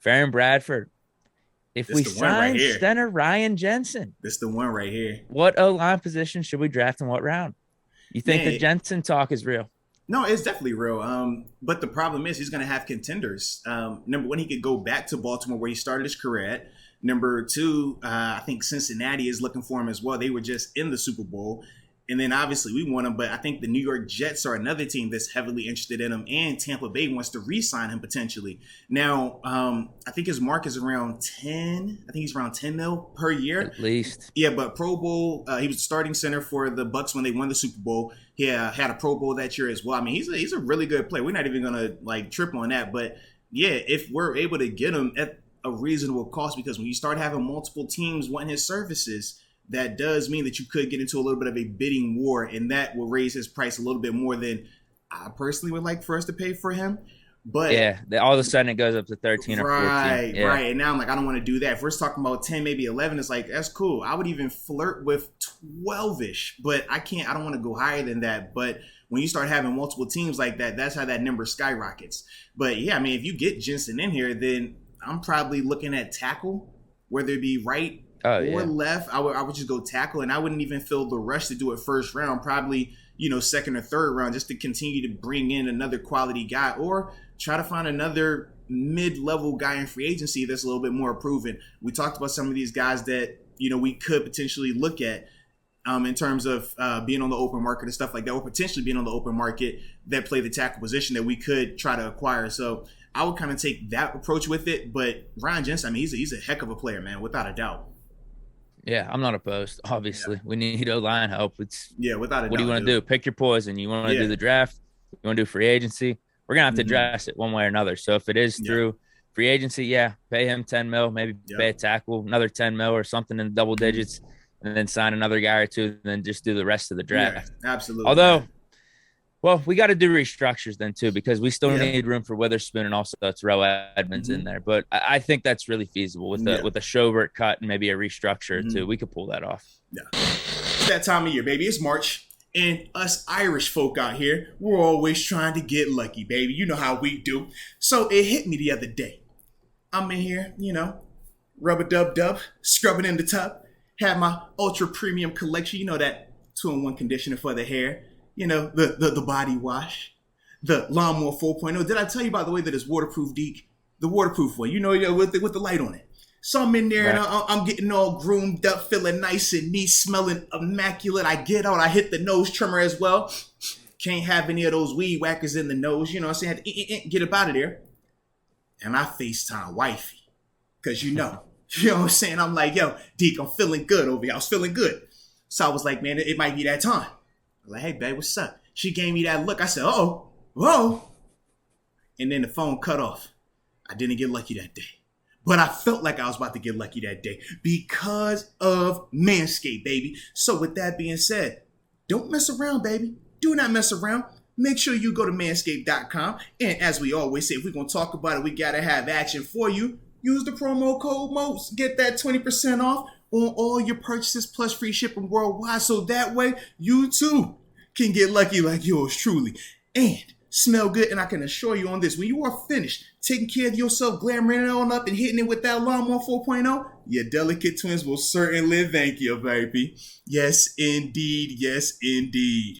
Farron Bradford. If This we the one right sign here. center Ryan Jensen, This the one right here. what O line position should we draft in what round? You think the Man, Jensen talk is real? no, it's definitely real. But the problem is he's going to have contenders. Number one, he could go back to Baltimore where he started his career at. Number two, I think Cincinnati is looking for him as well. They were just in the Super Bowl. And then obviously we want him, but I think the New York Jets are another team that's heavily interested in him, and Tampa Bay wants to re-sign him potentially. Now, I think his mark is around 10. I think he's around 10 mil per year. At least. Yeah, but Pro Bowl, he was the starting center for the Bucs when they won the Super Bowl. He had a Pro Bowl that year as well. I mean, he's a really good player. We're not even gonna like trip on that, but yeah, if we're able to get him at a reasonable cost, because when you start having multiple teams wanting his services, that does mean that you could get into a little bit of a bidding war, and that will raise his price a little bit more than I personally would like for us to pay for him. But Yeah, all of a sudden it goes up to 13 or 14. right, Yeah. right. And now I'm like, I don't want to do that. If we're talking about 10, maybe 11, it's like, that's cool. I would even flirt with 12-ish, but I don't want to go higher than that. But when you start having multiple teams like that, that's how that number skyrockets. But yeah, I mean, if you get Jensen in here, then I'm probably looking at tackle, whether it be right or left. I would just go tackle, and I wouldn't even feel the rush to do it first round, probably, second or third round, just to continue to bring in another quality guy, or try to find another mid-level guy in free agency that's a little bit more proven. We talked about some of these guys that, we could potentially look at in terms of being on the open market and stuff like that, or potentially being on the open market that play the tackle position that we could try to acquire. So I would kind of take that approach with it. But Ryan Jensen, I mean, he's a heck of a player, man, without a doubt. Yeah, I'm not opposed. Obviously, we need O-line help. Without a doubt. What do you want to do? Pick your poison. You want to do the draft? You want to do free agency? We're gonna have to dress it one way or another. So if it is through free agency, pay him 10 mil, maybe pay a tackle another 10 mil or something in double digits, and then sign another guy or two, and then just do the rest of the draft. Yeah, absolutely. Although, well, we got to do restructures then too, because we still need room for Witherspoon and also Terrell Edmonds in there. But I think that's really feasible with a Schobert cut and maybe a restructure too. We could pull that off. Yeah, it's that time of year, baby. It's March. And us Irish folk out here, we're always trying to get lucky, baby. You know how we do. So it hit me the other day. I'm in here, rub-a-dub-dub, scrubbing in the tub. Have my ultra premium collection, that 2-in-1 conditioner for the hair. The body wash, the Lawnmower 4.0. Did I tell you, by the way, that it's waterproof, Deke? The waterproof one, with the light on it. So I'm in there, and I'm getting all groomed up, feeling nice and neat, smelling immaculate. I get out, I hit the nose trimmer as well. Can't have any of those weed whackers in the nose, you know what I'm saying? Get up out of there. And I FaceTime wifey, because you know what I'm saying? I'm like, yo, Deke, I'm feeling good over here. I was feeling good. So I was like, man, it might be that time. I'm like, hey, babe, what's up? She gave me that look. I said, whoa. And then the phone cut off. I didn't get lucky that day. But I felt like I was about to get lucky that day because of Manscaped, baby. So with that being said, don't mess around, baby. Do not mess around. Make sure you go to manscaped.com. And as we always say, if we're going to talk about it, we got to have action for you. Use the promo code MOST. Get that 20% off on all your purchases plus free shipping worldwide. So that way you too can get lucky like yours truly. And smell good. And I can assure you on this, when you are finished taking care of yourself, glamoring it on up and hitting it with that Lawnmower 4.0, your delicate twins will certainly thank you, baby. Yes, indeed. Yes, indeed.